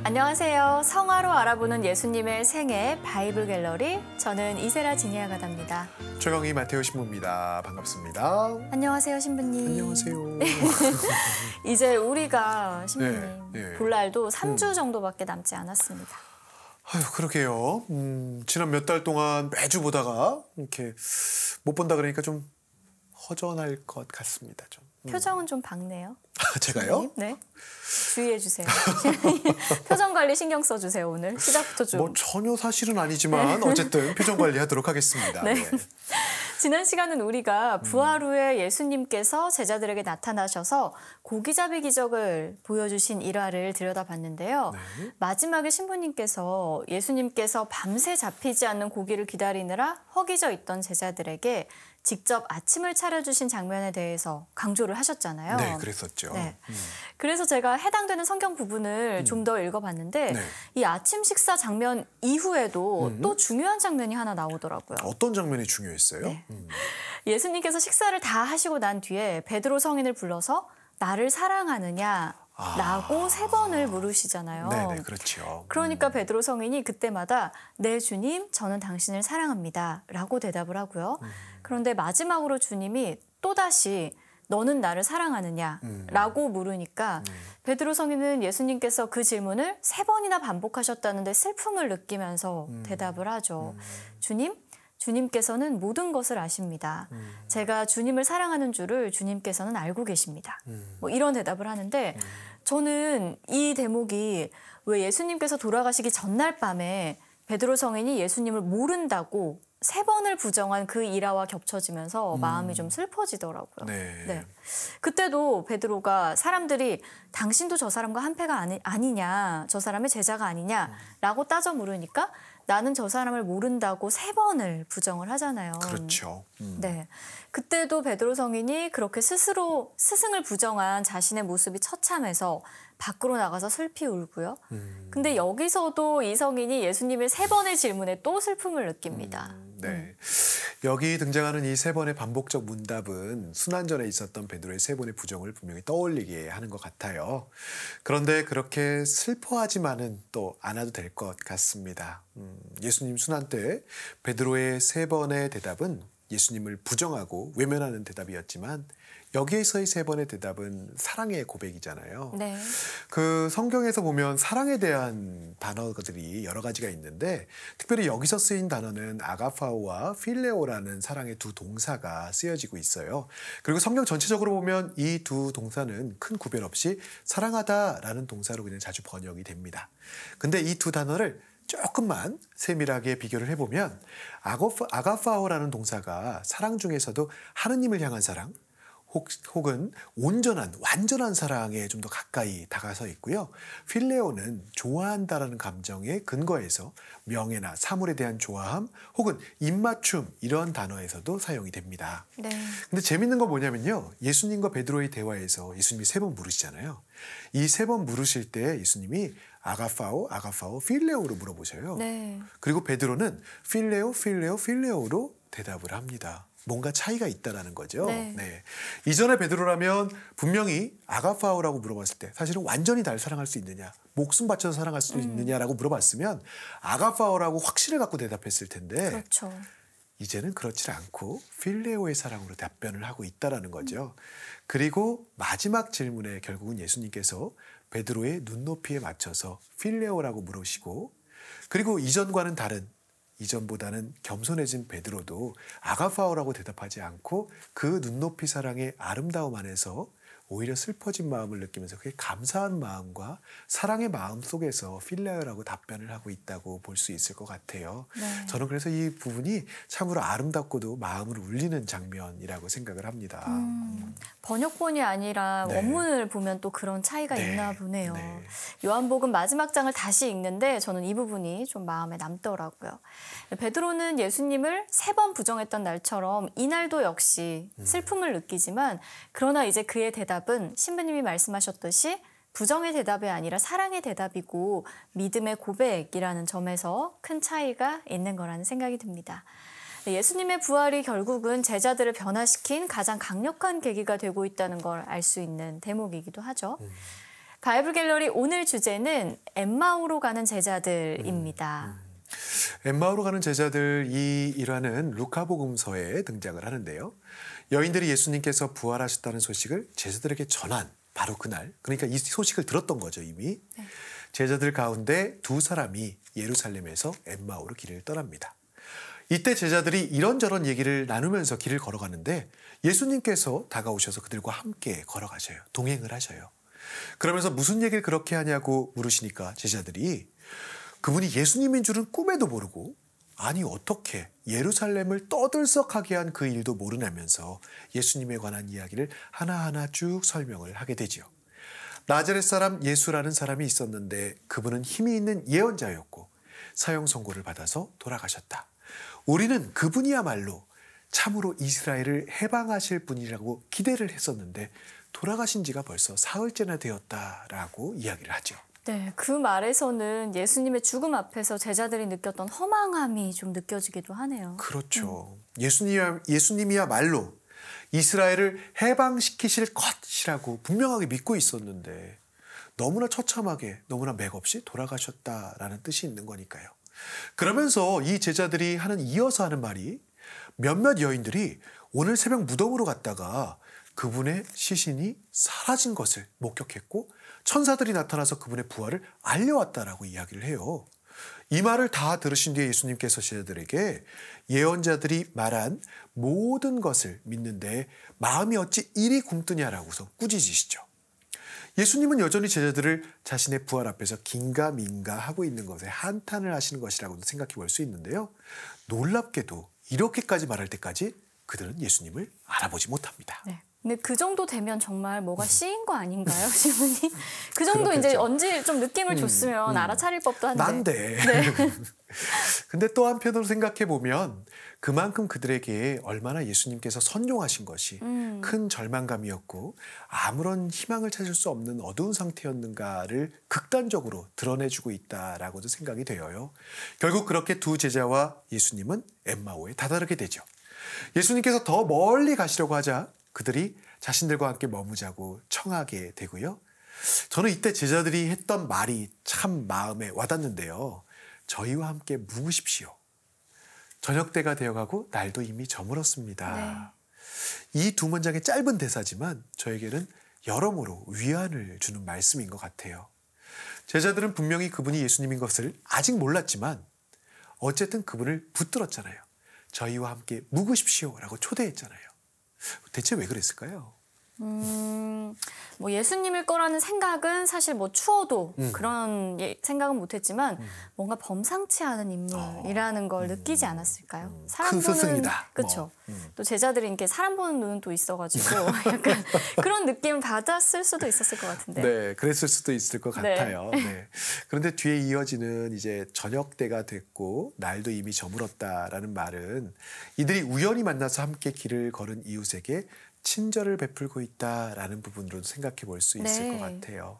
안녕하세요. 성화로 알아보는 예수님의 생애 바이블 갤러리, 저는 이세라 지니아 가다입니다. 최강희 마테오 신부입니다. 반갑습니다. 안녕하세요, 신부님. 안녕하세요. 이제 우리가 신부님 볼 날도 3주 정도밖에 남지 않았습니다. 아유, 그러게요. 지난 몇 달 동안 매주 보다가 이렇게 못 본다 그러니까 좀 허전할 것 같습니다. 좀. 표정은 좀 밝네요. 제가요? 네. 주의해 주세요. 표정 관리 신경 써주세요. 오늘 시작부터 좀. 뭐 전혀 사실은 아니지만 어쨌든 표정 관리하도록 하겠습니다. 네. 네. 지난 시간은 우리가 부활 후에 예수님께서 제자들에게 나타나셔서 고기잡이 기적을 보여주신 일화를 들여다봤는데요. 네. 마지막에 신부님께서 예수님께서 밤새 잡히지 않는 고기를 기다리느라 허기져 있던 제자들에게 직접 아침을 차려주신 장면에 대해서 강조를 하셨잖아요. 네, 그랬었죠. 네. 그래서 제가 해당되는 성경 부분을 좀 더 읽어봤는데 네. 이 아침 식사 장면 이후에도 또 중요한 장면이 하나 나오더라고요. 어떤 장면이 중요했어요? 네. 예수님께서 식사를 다 하시고 난 뒤에 베드로 성인을 불러서 나를 사랑하느냐 라고 3번을 물으시잖아요. 네네, 그렇죠. 그러니까 베드로 성인이 그때마다 네 주님, 저는 당신을 사랑합니다 라고 대답을 하고요. 그런데 마지막으로 주님이 또다시 너는 나를 사랑하느냐 라고 물으니까 베드로 성인은 예수님께서 그 질문을 3번이나 반복하셨다는데 슬픔을 느끼면서 대답을 하죠. 주님께서는 모든 것을 아십니다. 제가 주님을 사랑하는 줄을 주님께서는 알고 계십니다. 뭐 이런 대답을 하는데 저는 이 대목이 왜 예수님께서 돌아가시기 전날 밤에 베드로 성인이 예수님을 모른다고 3번을 부정한 그 일화와 겹쳐지면서 마음이 좀 슬퍼지더라고요. 네. 그때도 베드로가 사람들이 당신도 저 사람과 한패가 아니냐, 저 사람의 제자가 아니냐라고 따져 물으니까 나는 저 사람을 모른다고 3번을 부정을 하잖아요. 그렇죠. 네. 그때도 베드로 성인이 그렇게 스스로 스승을 부정한 자신의 모습이 처참해서 밖으로 나가서 슬피 울고요. 근데 여기서도 이 성인이 예수님의 3번의 질문에 또 슬픔을 느낍니다. 네. 여기 등장하는 이 3번의 반복적 문답은 순환전에 있었던 베드로의 3번의 부정을 분명히 떠올리게 하는 것 같아요. 그런데 그렇게 슬퍼하지만은 또 않아도 될 것 같습니다. 예수님 순환 때 베드로의 3번의 대답은 예수님을 부정하고 외면하는 대답이었지만 여기에서의 3번의 대답은 사랑의 고백이잖아요. 네. 그 성경에서 보면 사랑에 대한 단어들이 여러 가지가 있는데 특별히 여기서 쓰인 단어는 아가파오와 필레오라는 사랑의 두 동사가 쓰여지고 있어요. 그리고 성경 전체적으로 보면 이 두 동사는 큰 구별 없이 사랑하다라는 동사로 그냥 자주 번역이 됩니다. 근데 이 두 단어를 조금만 세밀하게 비교를 해보면 아가파오라는 동사가 사랑 중에서도 하느님을 향한 사랑 혹은 온전한 완전한 사랑에 좀 더 가까이 다가서 있고요. 필레오는 좋아한다라는 감정의 근거에서 명예나 사물에 대한 좋아함 혹은 입맞춤 이런 단어에서도 사용이 됩니다. 네. 근데 재밌는 건 뭐냐면요. 예수님과 베드로의 대화에서 예수님이 3번 물으시잖아요. 이 3번 물으실 때 예수님이 아가파오, 필레오로 물어보셔요. 네. 그리고 베드로는 필레오로 대답을 합니다. 뭔가 차이가 있다라는 거죠. 네. 이전에 베드로라면 분명히 아가파오라고 물어봤을 때 사실은 완전히 날 사랑할 수 있느냐, 목숨 바쳐서 사랑할 수 있느냐라고 물어봤으면 아가파오라고 확신을 갖고 대답했을 텐데 그렇죠. 이제는 그렇지 않고 필레오의 사랑으로 답변을 하고 있다라는 거죠. 그리고 마지막 질문에 결국은 예수님께서 베드로의 눈높이에 맞춰서 필레오라고 물으시고 그리고 이전과는 다른 이전보다는 겸손해진 베드로도 아가파오라고 대답하지 않고 그 눈높이 사랑의 아름다움 안에서 오히려 슬퍼진 마음을 느끼면서 그게 감사한 마음과 사랑의 마음 속에서 필레오라고 답변을 하고 있다고 볼 수 있을 것 같아요. 네. 저는 그래서 이 부분이 참으로 아름답고도 마음을 울리는 장면이라고 생각을 합니다. 번역본이 아니라 네. 원문을 보면 또 그런 차이가 네. 있나 보네요. 네. 요한복음 마지막 장을 다시 읽는데 저는 이 부분이 좀 마음에 남더라고요. 베드로는 예수님을 3번 부정했던 날처럼 이날도 역시 슬픔을 느끼지만 그러나 이제 그의 대답은 신부님이 말씀하셨듯이 부정의 대답이 아니라 사랑의 대답이고 믿음의 고백이라는 점에서 큰 차이가 있는 거라는 생각이 듭니다. 예수님의 부활이 결국은 제자들을 변화시킨 가장 강력한 계기가 되고 있다는 걸 알 수 있는 대목이기도 하죠. 바이블 갤러리 오늘 주제는 엠마오로 가는 제자들입니다. 엠마오로 가는 제자들 이 일화는 루카복음서에 등장을 하는데요. 여인들이 예수님께서 부활하셨다는 소식을 제자들에게 전한 바로 그날, 그러니까 이 소식을 들었던 거죠 이미. 네. 제자들 가운데 두 사람이 예루살렘에서 엠마오로 길을 떠납니다. 이때 제자들이 이런저런 얘기를 나누면서 길을 걸어가는데 예수님께서 다가오셔서 그들과 함께 걸어가셔요. 동행을 하셔요. 그러면서 무슨 얘기를 그렇게 하냐고 물으시니까 제자들이 그분이 예수님인 줄은 꿈에도 모르고 아니 어떻게 예루살렘을 떠들썩하게 한 그 일도 모르냐면서 예수님에 관한 이야기를 하나하나 쭉 설명을 하게 되지요. 나자렛 사람 예수라는 사람이 있었는데 그분은 힘이 있는 예언자였고 사형 선고를 받아서 돌아가셨다. 우리는 그분이야말로 참으로 이스라엘을 해방하실 분이라고 기대를 했었는데 돌아가신 지가 벌써 사흘째나 되었다라고 이야기를 하죠. 네, 그 말에서는 예수님의 죽음 앞에서 제자들이 느꼈던 허망함이 좀 느껴지기도 하네요. 그렇죠. 예수님이야말로 이스라엘을 해방시키실 것이라고 분명하게 믿고 있었는데 너무나 처참하게 너무나 맥없이 돌아가셨다라는 뜻이 있는 거니까요. 그러면서 이 제자들이 이어서 하는 말이 몇몇 여인들이 오늘 새벽 무덤으로 갔다가 그분의 시신이 사라진 것을 목격했고 천사들이 나타나서 그분의 부활을 알려왔다라고 이야기를 해요. 이 말을 다 들으신 뒤에 예수님께서 제자들에게 예언자들이 말한 모든 것을 믿는데 마음이 어찌 이리 굼뜨냐라고서 꾸짖으시죠. 예수님은 여전히 제자들을 자신의 부활 앞에서 긴가민가 하고 있는 것에 한탄을 하시는 것이라고도 생각해 볼 수 있는데요. 놀랍게도 이렇게까지 말할 때까지 그들은 예수님을 알아보지 못합니다. 네. 근데 그 정도 되면 정말 뭐가 씌인 거 아닌가요, 신부님? 그 정도 그렇겠죠. 이제 언질 좀 느낌을 줬으면 알아차릴 법도 한데. 난데. 네. 근데 또 한편으로 생각해 보면 그만큼 그들에게 얼마나 예수님께서 선용하신 것이 큰 절망감이었고 아무런 희망을 찾을 수 없는 어두운 상태였는가를 극단적으로 드러내주고 있다라고도 생각이 되어요. 결국 그렇게 두 제자와 예수님은 엠마오에 다다르게 되죠. 예수님께서 더 멀리 가시려고 하자 그들이 자신들과 함께 머무자고 청하게 되고요. 저는 이때 제자들이 했던 말이 참 마음에 와닿는데요. 저희와 함께 묵으십시오. 저녁 때가 되어가고 날도 이미 저물었습니다. 네. 이 두 문장의 짧은 대사지만 저에게는 여러모로 위안을 주는 말씀인 것 같아요. 제자들은 분명히 그분이 예수님인 것을 아직 몰랐지만 어쨌든 그분을 붙들었잖아요. 저희와 함께 묵으십시오라고 초대했잖아요. 대체 왜 그랬을까요? 뭐 예수님일 거라는 생각은 사실 뭐 추워도 그런 생각은 못했지만 뭔가 범상치 않은 인물이라는 걸 느끼지 않았을까요? 큰 스승이다. 그렇죠. 또 제자들이 이렇게 사람 보는 눈은 또 있어가지고 약간 그런 느낌을 받았을 수도 있었을 것 같은데. 네, 그랬을 수도 있을 것 같아요. 네. 그런데 뒤에 이어지는 이제 저녁 때가 됐고 날도 이미 저물었다라는 말은 이들이 우연히 만나서 함께 길을 걸은 이웃에게 친절을 베풀고 있다라는 부분으로도 생각해 볼 수 있을 것 같아요.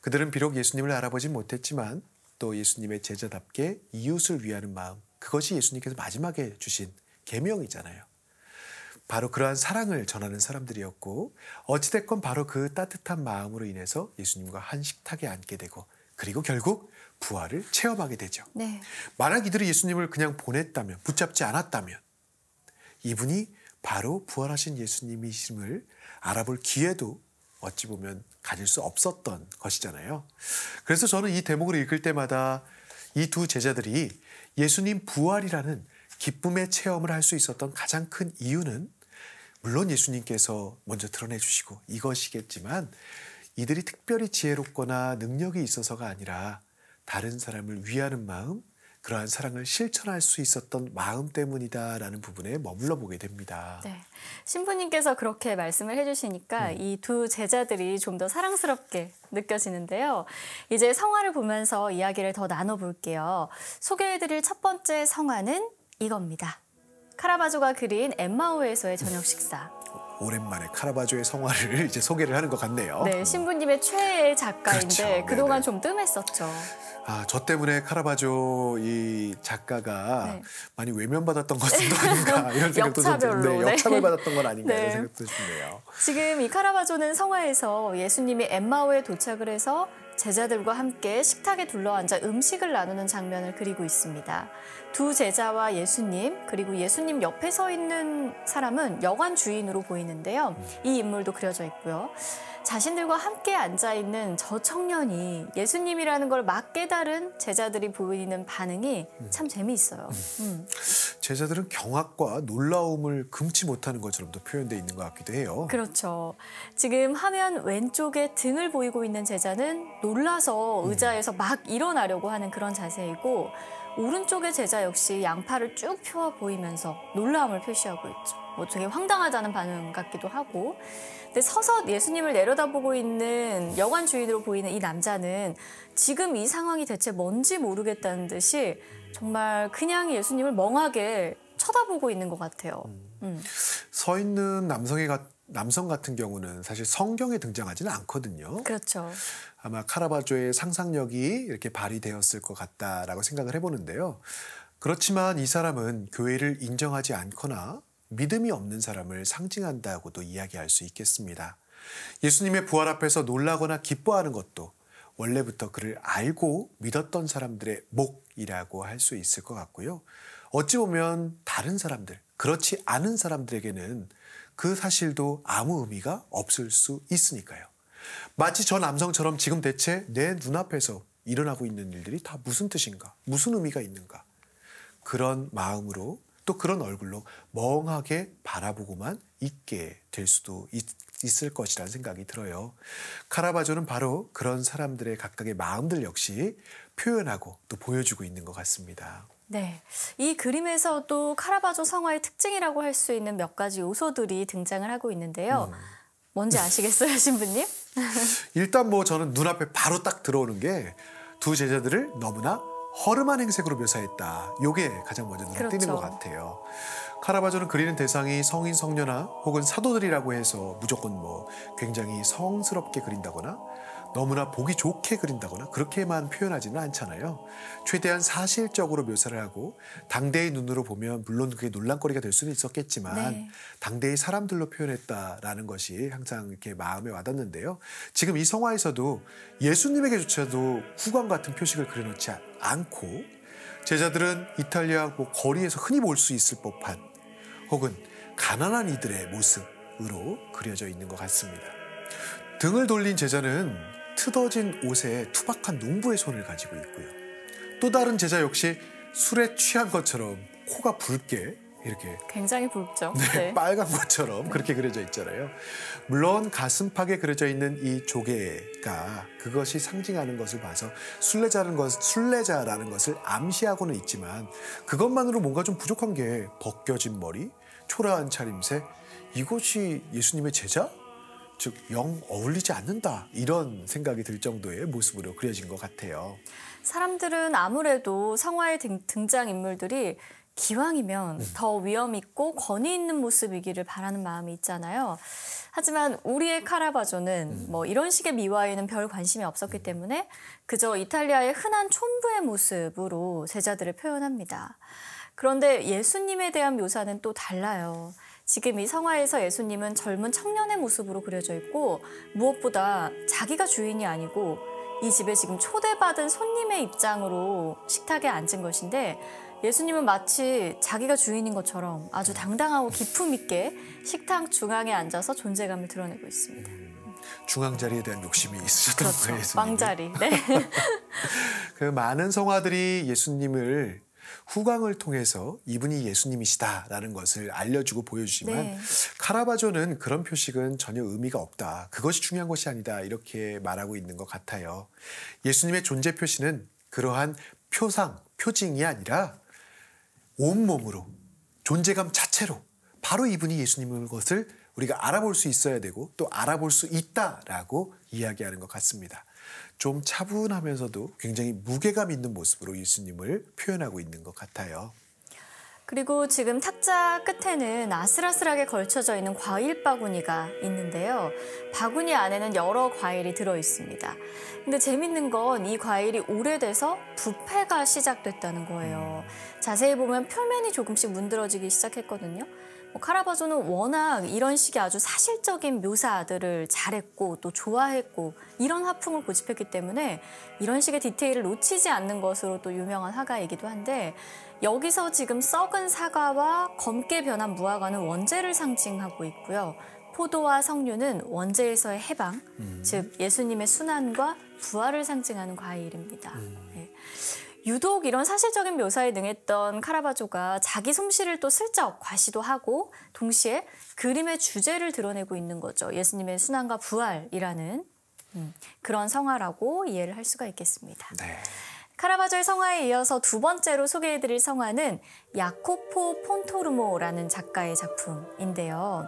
그들은 비록 예수님을 알아보진 못했지만 또 예수님의 제자답게 이웃을 위하는 마음, 그것이 예수님께서 마지막에 주신 계명이잖아요. 바로 그러한 사랑을 전하는 사람들이었고 어찌됐건 바로 그 따뜻한 마음으로 인해서 예수님과 한 식탁에 앉게 되고 그리고 결국 부활을 체험하게 되죠. 네. 만약 이들이 예수님을 그냥 보냈다면, 붙잡지 않았다면 이분이 바로 부활하신 예수님이심을 알아볼 기회도 어찌 보면 가질 수 없었던 것이잖아요. 그래서 저는 이 대목을 읽을 때마다 이 두 제자들이 예수님 부활이라는 기쁨의 체험을 할 수 있었던 가장 큰 이유는 물론 예수님께서 먼저 드러내 주시고 이것이겠지만 이들이 특별히 지혜롭거나 능력이 있어서가 아니라 다른 사람을 위하는 마음, 그러한 사랑을 실천할 수 있었던 마음 때문이다라는 부분에 머물러 보게 됩니다. 네, 신부님께서 그렇게 말씀을 해주시니까 이 두 제자들이 좀 더 사랑스럽게 느껴지는데요. 이제 성화를 보면서 이야기를 더 나눠볼게요. 소개해드릴 첫 번째 성화는 이겁니다. 카라바조가 그린 엠마오에서의 저녁 식사. 오랜만에 카라바조의 성화를 이제 소개를 하는 것 같네요. 네, 신부님의 최애 작가인데 그렇죠. 그동안 네네. 좀 뜸했었죠. 저 때문에 카라바조 이 작가가 네. 많이 외면받았던 것은 아닌가 이런 생각도 좀 역차별로, 네. 역차별받았던 건 아닌가 네. 이런 생각도 드네요. 지금 이 카라바조는 성화에서 예수님이 엠마오에 도착을 해서 제자들과 함께 식탁에 둘러앉아 음식을 나누는 장면을 그리고 있습니다. 두 제자와 예수님, 그리고 예수님 옆에 서 있는 사람은 여관 주인으로 보이는데요. 이 인물도 그려져 있고요. 자신들과 함께 앉아있는 저 청년이 예수님이라는 걸 막 깨달은 제자들이 보이는 반응이 참 재미있어요. 제자들은 경악과 놀라움을 금치 못하는 것처럼도 표현되어 있는 것 같기도 해요. 그렇죠. 지금 화면 왼쪽에 등을 보이고 있는 제자는 놀라서 의자에서 막 일어나려고 하는 그런 자세이고 오른쪽의 제자 역시 양팔을 쭉 펴 보이면서 놀라움을 표시하고 있죠. 뭐 되게 황당하다는 반응 같기도 하고. 근데 서서 예수님을 내려다보고 있는 여관 주인으로 보이는 이 남자는 지금 이 상황이 대체 뭔지 모르겠다는 듯이 정말 그냥 예수님을 멍하게 쳐다보고 있는 것 같아요. 서 있는 남성 같은 경우는 사실 성경에 등장하지는 않거든요. 그렇죠. 아마 카라바조의 상상력이 이렇게 발휘되었을 것 같다라고 생각을 해보는데요. 그렇지만 이 사람은 교회를 인정하지 않거나 믿음이 없는 사람을 상징한다고도 이야기할 수 있겠습니다. 예수님의 부활 앞에서 놀라거나 기뻐하는 것도 원래부터 그를 알고 믿었던 사람들의 목이라고 할 수 있을 것 같고요. 어찌 보면 다른 사람들, 그렇지 않은 사람들에게는 그 사실도 아무 의미가 없을 수 있으니까요. 마치 저 남성처럼 지금 대체 내 눈앞에서 일어나고 있는 일들이 다 무슨 뜻인가, 무슨 의미가 있는가. 그런 마음으로 또 그런 얼굴로 멍하게 바라보고만 있게 될 수도 있을 것이라는 생각이 들어요. 카라바조는 바로 그런 사람들의 각각의 마음들 역시 표현하고 또 보여주고 있는 것 같습니다. 네, 이 그림에서도 카라바조 성화의 특징이라고 할 수 있는 몇 가지 요소들이 등장을 하고 있는데요. 뭔지 아시겠어요, 신부님? 일단 저는 눈앞에 바로 딱 들어오는 게 두 제자들을 너무나 허름한 행색으로 묘사했다. 이게 가장 먼저 눈에 띄는 것 같아요. 카라바조는 그리는 대상이 성인, 성녀나 혹은 사도들이라고 해서 무조건 굉장히 성스럽게 그린다거나 너무나 보기 좋게 그린다거나 그렇게만 표현하지는 않잖아요. 최대한 사실적으로 묘사를 하고 당대의 눈으로 보면 물론 그게 논란거리가 될 수는 있었겠지만 당대의 사람들로 표현했다라는 것이 항상 이렇게 마음에 와닿는데요. 지금 이 성화에서도 예수님에게조차도 후광 같은 표식을 그려놓지 않고 제자들은 이탈리아 거리에서 흔히 볼 수 있을 법한 혹은 가난한 이들의 모습으로 그려져 있는 것 같습니다. 등을 돌린 제자는 트어진 옷에 투박한 농부의 손을 가지고 있고요. 또 다른 제자 역시 술에 취한 것처럼 코가 붉게 이렇게 굉장히 붉죠. 네. 빨간 것처럼 그렇게 그려져 있잖아요. 물론 가슴팍에 그려져 있는 이 조개가 그것이 상징하는 것을 봐서 순례자라는 것을 암시하고는 있지만 그것만으로 뭔가 좀 부족한 게 벗겨진 머리, 초라한 차림새, 이것이 예수님의 제자? 즉 영 어울리지 않는다 이런 생각이 들 정도의 모습으로 그려진 것 같아요. 사람들은 아무래도 성화의 등장인물들이 기왕이면 더 위험 있고 권위 있는 모습이기를 바라는 마음이 있잖아요. 하지만 우리의 카라바조는 이런 식의 미화에는 별 관심이 없었기 때문에 그저 이탈리아의 흔한 촌부의 모습으로 제자들을 표현합니다. 그런데 예수님에 대한 묘사는 또 달라요. 지금 이 성화에서 예수님은 젊은 청년의 모습으로 그려져 있고 무엇보다 자기가 주인이 아니고 이 집에 지금 초대받은 손님의 입장으로 식탁에 앉은 것인데 예수님은 마치 자기가 주인인 것처럼 아주 당당하고 기품 있게 식탁 중앙에 앉아서 존재감을 드러내고 있습니다. 중앙 자리에 대한 욕심이 있으셨던 거예요. 그렇죠. 왕자리. 네. 그 많은 성화들이 예수님을 후광을 통해서 이분이 예수님이시다라는 것을 알려주고 보여주지만 카라바조는 그런 표식은 전혀 의미가 없다. 그것이 중요한 것이 아니다. 이렇게 말하고 있는 것 같아요. 예수님의 존재 표시는 그러한 표징이 아니라 온몸으로 존재감 자체로 바로 이분이 예수님인 것을 우리가 알아볼 수 있어야 되고 또 알아볼 수 있다라고 이야기하는 것 같습니다. 좀 차분하면서도 굉장히 무게감 있는 모습으로 예수님을 표현하고 있는 것 같아요. 그리고 지금 탁자 끝에는 아슬아슬하게 걸쳐져 있는 과일 바구니가 있는데요. 바구니 안에는 여러 과일이 들어 있습니다. 근데 재밌는 건 이 과일이 오래돼서 부패가 시작됐다는 거예요. 자세히 보면 표면이 조금씩 문드러지기 시작했거든요. 카라바조는 워낙 이런 식의 아주 사실적인 묘사들을 잘했고 또 좋아했고 이런 화풍을 고집했기 때문에 이런 식의 디테일을 놓치지 않는 것으로 또 유명한 화가이기도 한데 여기서 지금 썩은 사과와 검게 변한 무화과는 원죄를 상징하고 있고요. 포도와 석류는 원죄에서의 해방, 즉 예수님의 순환과 부활을 상징하는 과일입니다. 네. 유독 이런 사실적인 묘사에 능했던 카라바조가 자기 솜씨를 또 슬쩍 과시도 하고 동시에 그림의 주제를 드러내고 있는 거죠. 예수님의 순환과 부활이라는 그런 성화라고 이해를 할 수가 있겠습니다. 네. 카라바조의 성화에 이어서 두 번째로 소개해드릴 성화는 야코포 폰토르모라는 작가의 작품인데요.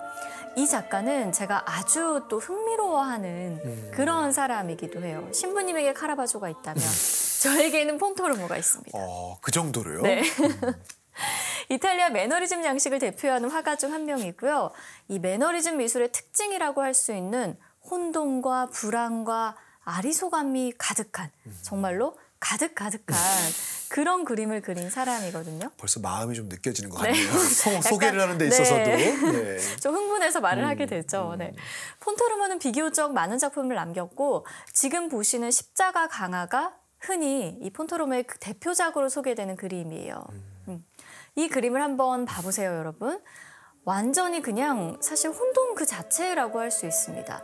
이 작가는 제가 아주 또 흥미로워하는 그런 사람이기도 해요. 신부님에게 카라바조가 있다면 저에게는 폰토르모가 있습니다. 그 정도로요? 네. 이탈리아 매너리즘 양식을 대표하는 화가 중 한 명이고요. 이 매너리즘 미술의 특징이라고 할 수 있는 혼돈과 불안과 아리소감이 가득한 정말로 가득한 그런 그림을 그린 사람이거든요. 벌써 마음이 좀 느껴지는 것 같네요. 소개를 하는 데 있어서도. 네. 좀 흥분해서 말을 하게 되죠. 네. 폰토르모는 비교적 많은 작품을 남겼고 지금 보시는 십자가 강화가 흔히 이 폰토르모의 그 대표작으로 소개되는 그림이에요. 이 그림을 한번 봐보세요, 여러분. 완전히 그냥 사실 혼돈 그 자체라고 할 수 있습니다.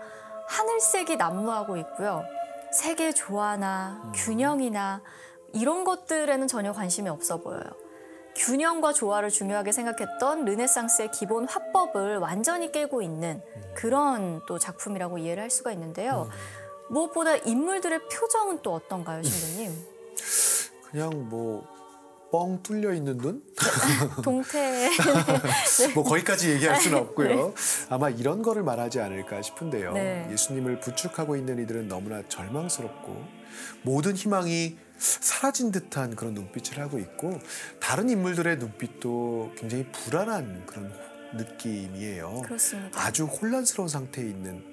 하늘색이 난무하고 있고요. 색의 조화나 균형이나 이런 것들에는 전혀 관심이 없어 보여요. 균형과 조화를 중요하게 생각했던 르네상스의 기본 화법을 완전히 깨고 있는 그런 또 작품이라고 이해를 할 수가 있는데요. 무엇보다 인물들의 표정은 또 어떤가요, 신부님? 그냥 뭐 뻥 뚫려 있는 눈? 동태. 뭐 거기까지 얘기할 수는 없고요. 아마 이런 거를 말하지 않을까 싶은데요. 네. 예수님을 부축하고 있는 이들은 너무나 절망스럽고 모든 희망이 사라진 듯한 그런 눈빛을 하고 있고 다른 인물들의 눈빛도 굉장히 불안한 그런 느낌이에요. 그렇습니다. 아주 혼란스러운 상태에 있는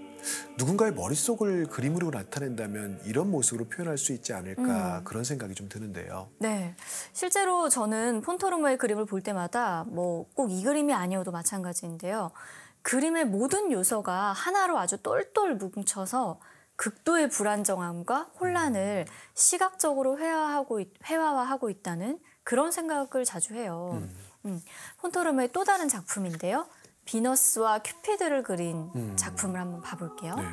누군가의 머릿속을 그림으로 나타낸다면 이런 모습으로 표현할 수 있지 않을까 그런 생각이 좀 드는데요. 네, 실제로 저는 폰토르모의 그림을 볼 때마다 뭐 꼭 이 그림이 아니어도 마찬가지인데요. 그림의 모든 요소가 하나로 아주 똘똘 뭉쳐서 극도의 불안정함과 혼란을 시각적으로 회화화하고 있다는 그런 생각을 자주 해요. 폰토르모의 또 다른 작품인데요. 비너스와 큐피드를 그린 작품을 한번 봐볼게요. 네.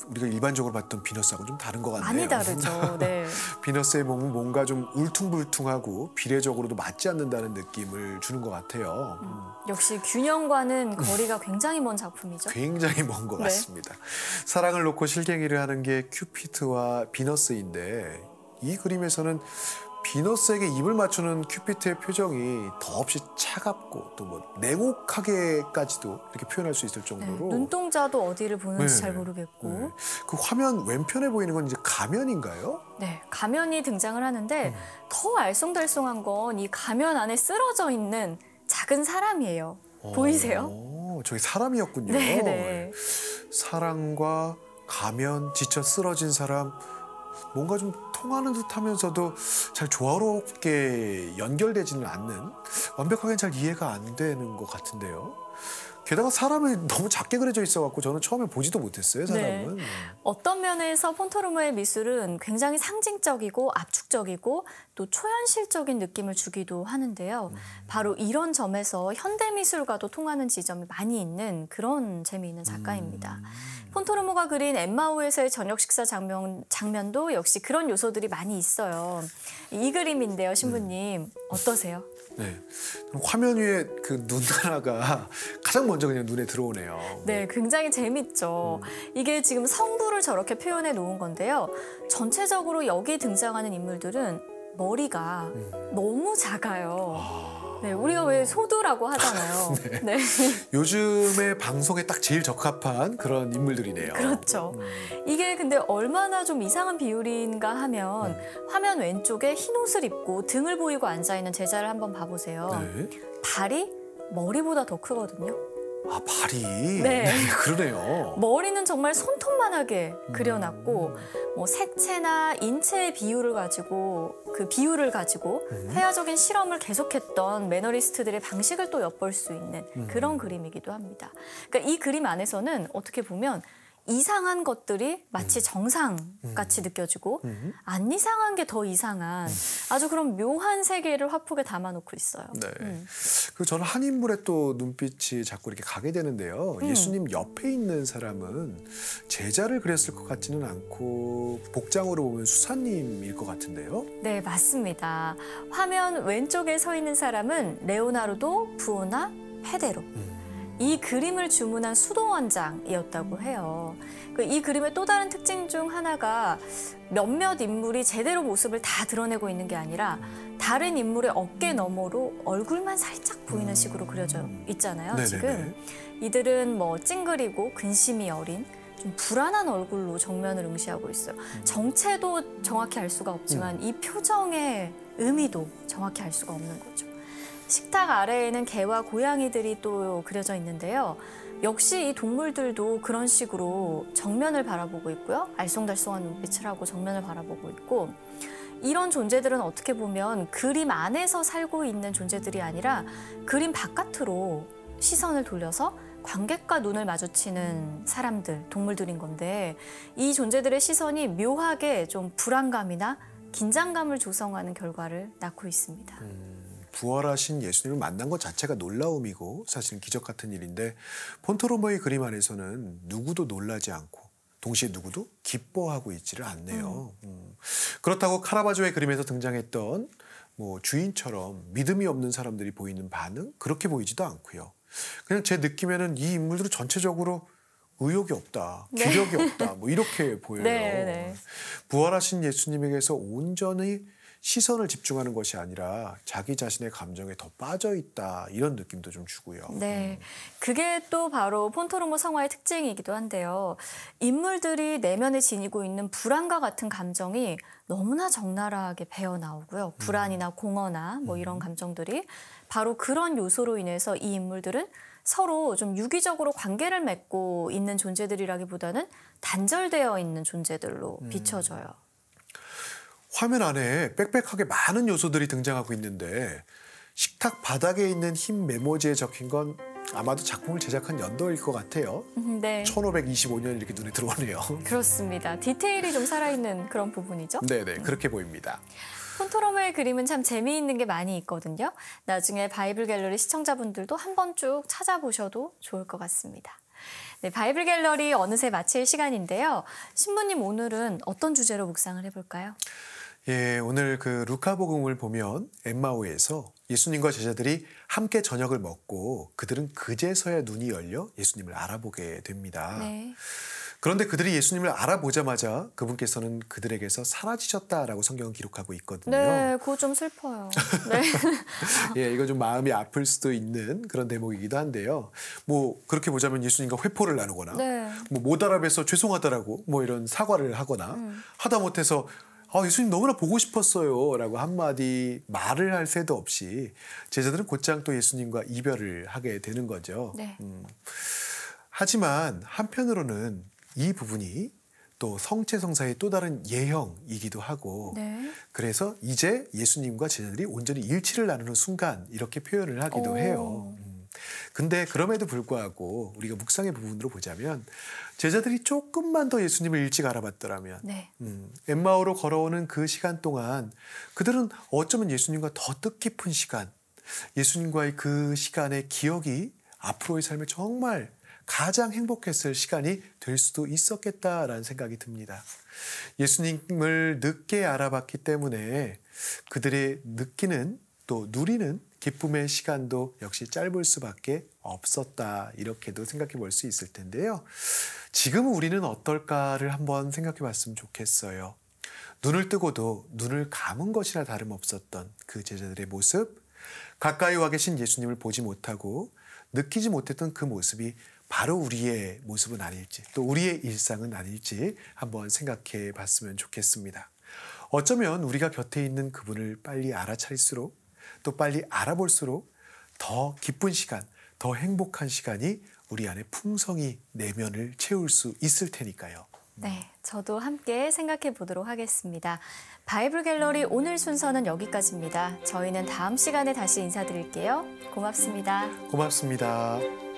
우리가 일반적으로 봤던 비너스하고 좀 다른 것 같네요. 많이 다르죠. 네. 비너스의 몸은 뭔가 좀 울퉁불퉁하고 비례적으로도 맞지 않는다는 느낌을 주는 것 같아요. 역시 균형과는 거리가 굉장히 먼 작품이죠. 굉장히 먼 것 같습니다. 사랑을 놓고 실갱이를 하는 게 큐피드와 비너스인데 이 그림에서는 비너스에게 입을 맞추는 큐피드의 표정이 더없이 차갑고 또 뭐 냉혹하게까지도 이렇게 표현할 수 있을 정도로 눈동자도 어디를 보는지 잘 모르겠고 그 화면 왼편에 보이는 건 이제 가면인가요? 네, 가면이 등장을 하는데 더 알쏭달쏭한 건 이 가면 안에 쓰러져 있는 작은 사람이에요. 보이세요? 저기 사람이었군요. 네. 사랑과 가면, 지쳐 쓰러진 사람 뭔가 좀 통하는 듯 하면서도 잘 조화롭게 연결되지는 않는 완벽하게 잘 이해가 안 되는 것 같은데요. 게다가 사람이 너무 작게 그려져 있어갖고 저는 처음에 보지도 못했어요, 사람은. 네. 어떤 면에서 폰토르모의 미술은 굉장히 상징적이고 압축적이고 또 초현실적인 느낌을 주기도 하는데요. 바로 이런 점에서 현대미술과도 통하는 지점이 많이 있는 그런 재미있는 작가입니다. 폰토르모가 그린 엠마오에서의 저녁 식사 장면도 역시 그런 요소들이 많이 있어요. 이 그림인데요, 신부님. 어떠세요? 네, 화면 위에 그 눈 하나가 가장 먼저 그냥 눈에 들어오네요. 네, 굉장히 재밌죠. 이게 지금 성부를 저렇게 표현해 놓은 건데요. 전체적으로 여기 등장하는 인물들은 머리가 너무 작아요. 네, 우리가 왜 소두라고 하잖아요. 네. 요즘에 방송에 딱 제일 적합한 그런 인물들이네요. 그렇죠. 이게 근데 얼마나 좀 이상한 비율인가 하면 화면 왼쪽에 흰 옷을 입고 등을 보이고 앉아있는 제자를 한번 봐보세요. 네. 발이 머리보다 더 크거든요. 아, 발이. 네. 그러네요. 머리는 정말 손톱만하게 그려놨고 뭐 색채나 인체의 비율을 가지고 회화적인 실험을 계속했던 매너리스트들의 방식을 또 엿볼 수 있는 그런 그림이기도 합니다. 그러니까 이 그림 안에서는 어떻게 보면 이상한 것들이 마치 정상같이 느껴지고 안 이상한 게 더 이상한 아주 그런 묘한 세계를 화폭에 담아놓고 있어요. 네. 그 저는 한 인물에 또 눈빛이 자꾸 이렇게 가게 되는데요. 예수님 옆에 있는 사람은 제자를 그렸을 것 같지는 않고 복장으로 보면 수사님일 것 같은데요. 네, 맞습니다. 화면 왼쪽에 서 있는 사람은 레오나르도 부오나 페데로. 이 그림을 주문한 수도원장이었다고 해요. 이 그림의 또 다른 특징 중 하나가 몇몇 인물이 제대로 모습을 다 드러내고 있는 게 아니라 다른 인물의 어깨 너머로 얼굴만 살짝 보이는 식으로 그려져 있잖아요. 네네네. 지금 이들은 뭐 찡그리고 근심이 어린 좀 불안한 얼굴로 정면을 응시하고 있어요. 정체도 정확히 알 수가 없지만 이 표정의 의미도 정확히 알 수가 없는 거죠. 식탁 아래에는 개와 고양이들이 또 그려져 있는데요. 역시 이 동물들도 그런 식으로 정면을 바라보고 있고요. 알쏭달쏭한 눈빛을 하고 정면을 바라보고 있고 이런 존재들은 어떻게 보면 그림 안에서 살고 있는 존재들이 아니라 그림 바깥으로 시선을 돌려서 관객과 눈을 마주치는 사람들, 동물들인 건데 이 존재들의 시선이 묘하게 좀 불안감이나 긴장감을 조성하는 결과를 낳고 있습니다. 부활하신 예수님을 만난 것 자체가 놀라움이고 사실은 기적 같은 일인데 폰토로모의 그림 안에서는 누구도 놀라지 않고 동시에 누구도 기뻐하고 있지를 않네요. 그렇다고 카라바조의 그림에서 등장했던 뭐 주인처럼 믿음이 없는 사람들이 보이는 반응 그렇게 보이지도 않고요. 그냥 제 느낌에는 이 인물들은 전체적으로 의욕이 없다, 기력이 없다 뭐 이렇게 보여요. 네. 부활하신 예수님에게서 온전히 시선을 집중하는 것이 아니라 자기 자신의 감정에 더 빠져 있다 이런 느낌도 좀 주고요. 네, 그게 또 바로 폰토로모 성화의 특징이기도 한데요. 인물들이 내면에 지니고 있는 불안과 같은 감정이 너무나 적나라하게 배어 나오고요. 불안이나 공허나 뭐 이런 감정들이 바로 그런 요소로 인해서 이 인물들은 서로 좀 유기적으로 관계를 맺고 있는 존재들이라기보다는 단절되어 있는 존재들로 비춰져요. 화면 안에 빽빽하게 많은 요소들이 등장하고 있는데 식탁 바닥에 있는 흰 메모지에 적힌 건 아마도 작품을 제작한 연도일 것 같아요. 네. 1525년 이렇게 눈에 들어오네요. 그렇습니다. 디테일이 좀 살아있는 그런 부분이죠. 네네, 그렇게 보입니다. 폰토로모의 그림은 참 재미있는 게 많이 있거든요. 나중에 바이블 갤러리 시청자분들도 한번 쭉 찾아보셔도 좋을 것 같습니다. 네, 바이블 갤러리 어느새 마칠 시간인데요. 신부님 오늘은 어떤 주제로 묵상을 해볼까요? 예, 오늘 그 루카복음을 보면 엠마오에서 예수님과 제자들이 함께 저녁을 먹고 그들은 그제서야 눈이 열려 예수님을 알아보게 됩니다. 네. 그런데 그들이 예수님을 알아보자마자 그분께서는 그들에게서 사라지셨다라고 성경은 기록하고 있거든요. 네, 그거 좀 슬퍼요. 네. 예, 이거 좀 마음이 아플 수도 있는 그런 대목이기도 한데요. 뭐 그렇게 보자면 예수님과 회포를 나누거나 네. 뭐 못 알아뵈서 죄송하다라고 뭐 이런 사과를 하거나 하다못해서 예수님 너무나 보고 싶었어요 라고 한마디 말을 할 새도 없이 제자들은 곧장 또 예수님과 이별을 하게 되는 거죠. 네. 하지만 한편으로는 이 부분이 또 성체성사의 또 다른 예형이기도 하고 네. 그래서 이제 예수님과 제자들이 온전히 일치를 나누는 순간 이렇게 표현을 하기도 해요. 근데 그럼에도 불구하고 우리가 묵상의 부분으로 보자면 제자들이 조금만 더 예수님을 일찍 알아봤더라면 네. 엠마오로 걸어오는 그 시간 동안 그들은 어쩌면 예수님과 더 뜻깊은 시간, 예수님과의 그 시간의 기억이 앞으로의 삶에 정말 가장 행복했을 시간이 될 수도 있었겠다라는 생각이 듭니다. 예수님을 늦게 알아봤기 때문에 그들의 느끼는 또 누리는 기쁨의 시간도 역시 짧을 수밖에 없었다 이렇게도 생각해 볼 수 있을 텐데요. 지금 우리는 어떨까를 한번 생각해 봤으면 좋겠어요. 눈을 뜨고도 눈을 감은 것이나 다름없었던 그 제자들의 모습 가까이 와 계신 예수님을 보지 못하고 느끼지 못했던 그 모습이 바로 우리의 모습은 아닐지, 또 우리의 일상은 아닐지 한번 생각해 봤으면 좋겠습니다. 어쩌면 우리가 곁에 있는 그분을 빨리 알아차릴수록, 또 빨리 알아볼수록 더 기쁜 시간, 더 행복한 시간이 우리 안에 풍성히 내면을 채울 수 있을 테니까요. 네, 저도 함께 생각해 보도록 하겠습니다. 바이블 갤러리 오늘 순서는 여기까지입니다. 저희는 다음 시간에 다시 인사드릴게요. 고맙습니다. 고맙습니다.